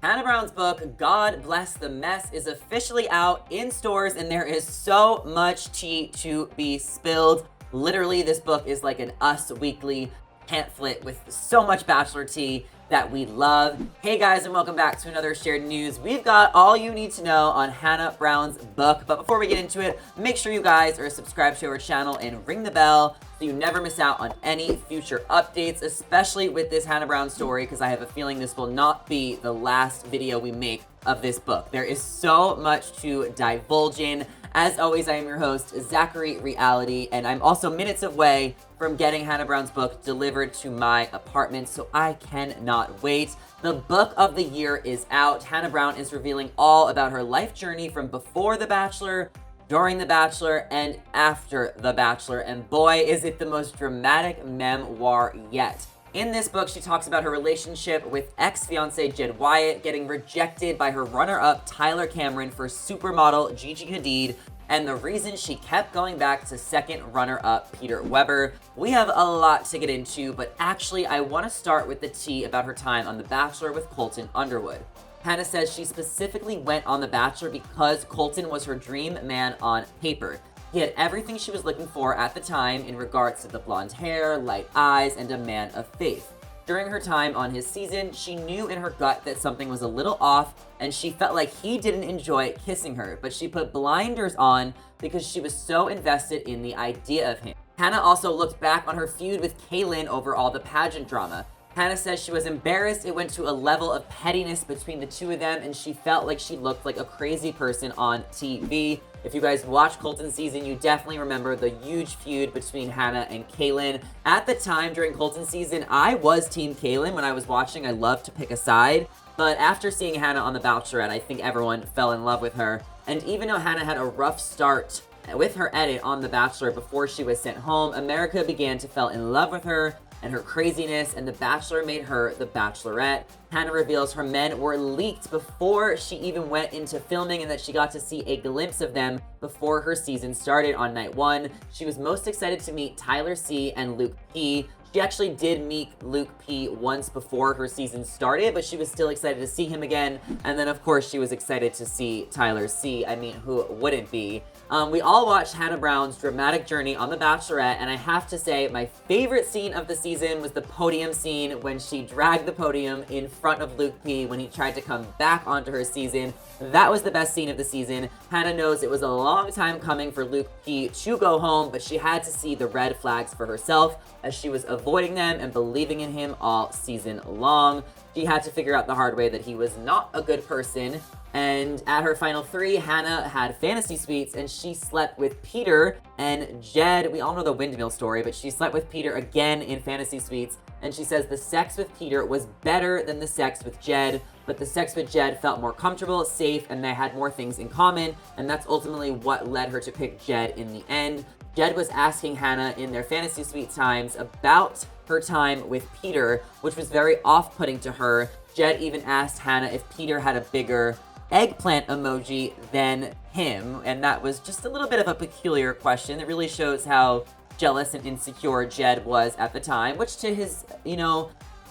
Hannah Brown's book, God Bless the Mess, is officially out in stores, and there is so much tea to be spilled. Literally, this book is like an Us Weekly pamphlet with so much Bachelor tea that we love. Hey guys, and welcome back to another shared news. We've got all you need to know on Hannah Brown's book, but before we get into it, make sure you guys are subscribed to our channel and ring the bell so you never miss out on any future updates, especially with this Hannah Brown story, because I have a feeling this will not be the last video we make of this book. There is so much to divulge in. As always, I am your host, Zachary Reality, and I'm also minutes away from getting Hannah Brown's book delivered to my apartment, so I cannot wait. The book of the year is out. Hannah Brown is revealing all about her life journey from before The Bachelor, during The Bachelor, and after The Bachelor, and boy, is it the most dramatic memoir yet. In this book, she talks about her relationship with ex-fiancee Jed Wyatt, getting rejected by her runner-up Tyler Cameron for supermodel Gigi Hadid, and the reason she kept going back to second runner-up Peter Weber. We have a lot to get into, but actually I want to start with the tea about her time on The Bachelor with Colton Underwood. Hannah says she specifically went on The Bachelor because Colton was her dream man on paper. He had everything she was looking for at the time in regards to the blonde hair, light eyes, and a man of faith. During her time on his season, she knew in her gut that something was a little off, and she felt like he didn't enjoy kissing her, but she put blinders on because she was so invested in the idea of him. Hannah also looked back on her feud with Caelynn over all the pageant drama. Hannah says she was embarrassed it went to a level of pettiness between the two of them, and she felt like she looked like a crazy person on TV. If you guys watched Colton's season, you definitely remember the huge feud between Hannah and Caelynn. At the time during Colton's season, I was Team Caelynn when I was watching. I love to pick a side. But after seeing Hannah on The Bachelorette, I think everyone fell in love with her. And even though Hannah had a rough start with her edit on The Bachelor before she was sent home, America began to fall in love with her and her craziness, and The Bachelor made her the Bachelorette. Hannah reveals her men were leaked before she even went into filming and that she got to see a glimpse of them before her season started on night one. She was most excited to meet Tyler C. and Luke P. She actually did meet Luke P. once before her season started, but she was still excited to see him again. And then, of course, she was excited to see Tyler C. I mean, who wouldn't be? We all watched Hannah Brown's dramatic journey on The Bachelorette, and I have to say my favorite scene of the season was the podium scene when she dragged the podium in front of Luke P. when he tried to come back onto her season. That was the best scene of the season. Hannah knows it was a long time coming for Luke P. to go home, but she had to see the red flags for herself as she was avoiding them and believing in him all season long. She had to figure out the hard way that he was not a good person. And at her final three, Hannah had fantasy suites and she slept with Peter and Jed. We all know the windmill story, but she slept with Peter again in fantasy suites. And she says the sex with Peter was better than the sex with Jed, but the sex with Jed felt more comfortable, safe, and they had more things in common. And that's ultimately what led her to pick Jed in the end. Jed was asking Hannah in their fantasy suite times about her time with Peter, which was very off-putting to her. Jed even asked Hannah if Peter had a bigger eggplant emoji than him, and that was just a little bit of a peculiar question. It really shows how jealous and insecure Jed was at the time, which to his,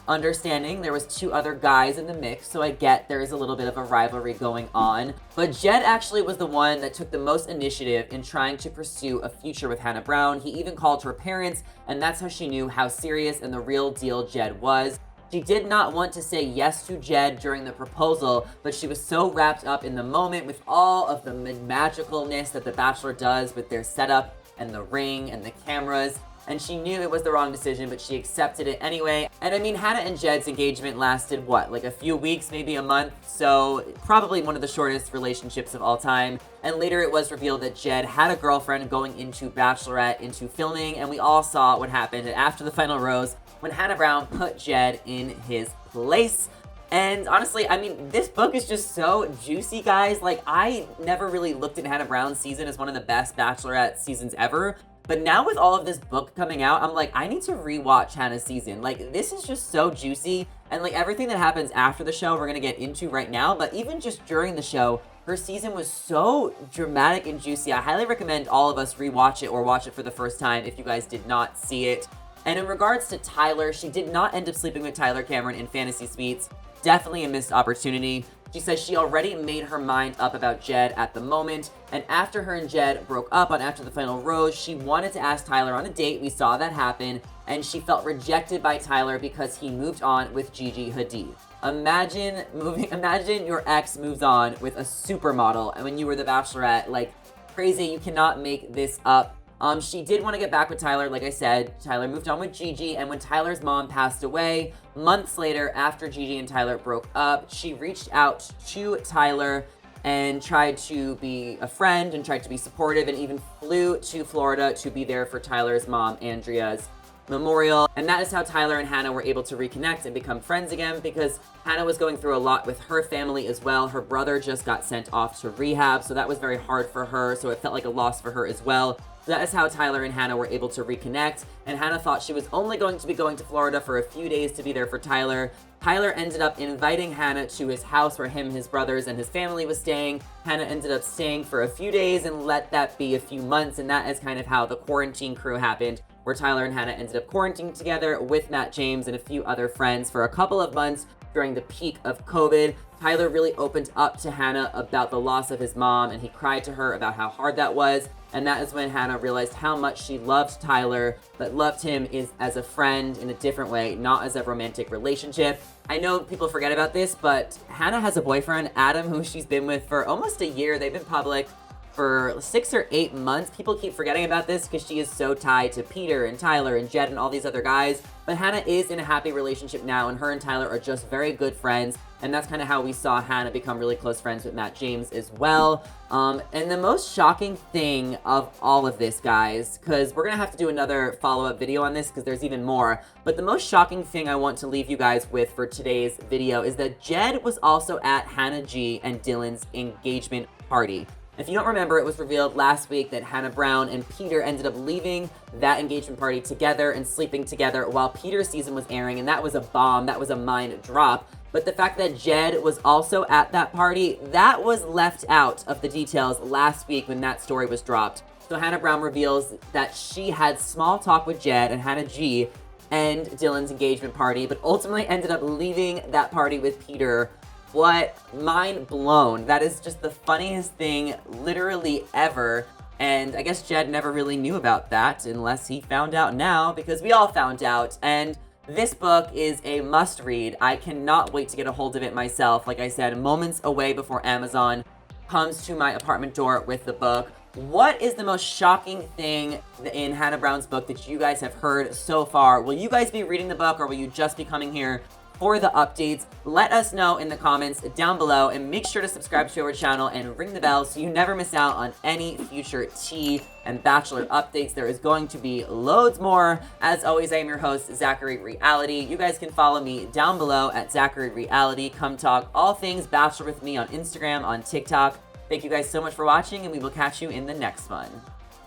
understanding, there was two other guys in the mix, so I get there is a little bit of a rivalry going on. But Jed actually was the one that took the most initiative in trying to pursue a future with Hannah Brown. He even called her parents, and that's how she knew how serious and the real deal Jed was. She did not want to say yes to Jed during the proposal, but she was so wrapped up in the moment with all of the magicalness that The Bachelor does with their setup and the ring and the cameras. And she knew it was the wrong decision, but she accepted it anyway. And I mean, Hannah and Jed's engagement lasted, like a few weeks, maybe a month? So probably one of the shortest relationships of all time. And later it was revealed that Jed had a girlfriend going into Bachelorette, into filming, and we all saw what happened after the final rose when Hannah Brown put Jed in his place. And honestly, I mean, this book is just so juicy, guys. Like, I never really looked at Hannah Brown's season as one of the best Bachelorette seasons ever. But now with all of this book coming out, I'm like, I need to rewatch Hannah's season. Like, this is just so juicy. And like everything that happens after the show, we're gonna get into right now. But even just during the show, her season was so dramatic and juicy. I highly recommend all of us rewatch it or watch it for the first time if you guys did not see it. And in regards to Tyler, she did not end up sleeping with Tyler Cameron in Fantasy Suites. definitely a missed opportunity. She says she already made her mind up about Jed at the moment, and after her and Jed broke up on After the Final Rose, she wanted to ask Tyler on a date. We saw that happen, and she felt rejected by Tyler because he moved on with Gigi Hadid. Imagine your ex moves on with a supermodel, and when you were the Bachelorette, like, crazy, you cannot make this up. She did want to get back with Tyler, like I said. Tyler moved on with Gigi, and when Tyler's mom passed away, months later, after Gigi and Tyler broke up, she reached out to Tyler and tried to be a friend and tried to be supportive, and even flew to Florida to be there for Tyler's mom, Andrea's memorial. And that is how Tyler and Hannah were able to reconnect and become friends again, because Hannah was going through a lot with her family as well. Her brother just got sent off to rehab, so that was very hard for her, so it felt like a loss for her as well. So that is how Tyler and Hannah were able to reconnect, and Hannah thought she was only going to be going to Florida for a few days to be there for Tyler. Tyler ended up inviting Hannah to his house where him, his brothers, and his family was staying. Hannah ended up staying for a few days and let that be a few months, and that is kind of how the quarantine crew happened, where Tyler and Hannah ended up quarantining together with Matt James and a few other friends for a couple of months during the peak of COVID. Tyler really opened up to Hannah about the loss of his mom, and he cried to her about how hard that was. And that is when Hannah realized how much she loved Tyler, but loved him as a friend in a different way, not as a romantic relationship. I know people forget about this, but Hannah has a boyfriend, Adam, who she's been with for almost a year. They've been public for 6 or 8 months. People keep forgetting about this because she is so tied to Peter and Tyler and Jed and all these other guys. But Hannah is in a happy relationship now, and her and Tyler are just very good friends. And that's kind of how we saw Hannah become really close friends with Matt James as well. And the most shocking thing of all of this, guys, because we're going to have to do another follow-up video on this because there's even more. But the most shocking thing I want to leave you guys with for today's video is that Jed was also at Hannah G and Dylan's engagement party. If you don't remember, it was revealed last week that Hannah Brown and Peter ended up leaving that engagement party together and sleeping together while Peter's season was airing, and that was a bomb. That was a mind drop. But the fact that Jed was also at that party, that was left out of the details last week when that story was dropped. So Hannah Brown reveals that she had small talk with Jed and Hannah G and Dylan's engagement party, but ultimately ended up leaving that party with Peter. What? Mind blown. That is just the funniest thing literally ever. And I guess Jed never really knew about that unless he found out now, because we all found out. And this book is a must read. I cannot wait to get a hold of it myself. Like I said, moments away before Amazon comes to my apartment door with the book. What is the most shocking thing in Hannah Brown's book that you guys have heard so far? Will you guys be reading the book, or will you just be coming here for the updates? Let us know in the comments down below, and make sure to subscribe to our channel and ring the bell so you never miss out on any future tea and Bachelor updates. There is going to be loads more. As always, I am your host, Zachary Reality. You guys can follow me down below at Zachary Reality. Come talk all things Bachelor with me on Instagram, on TikTok. Thank you guys so much for watching, and we will catch you in the next one.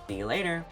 See you later.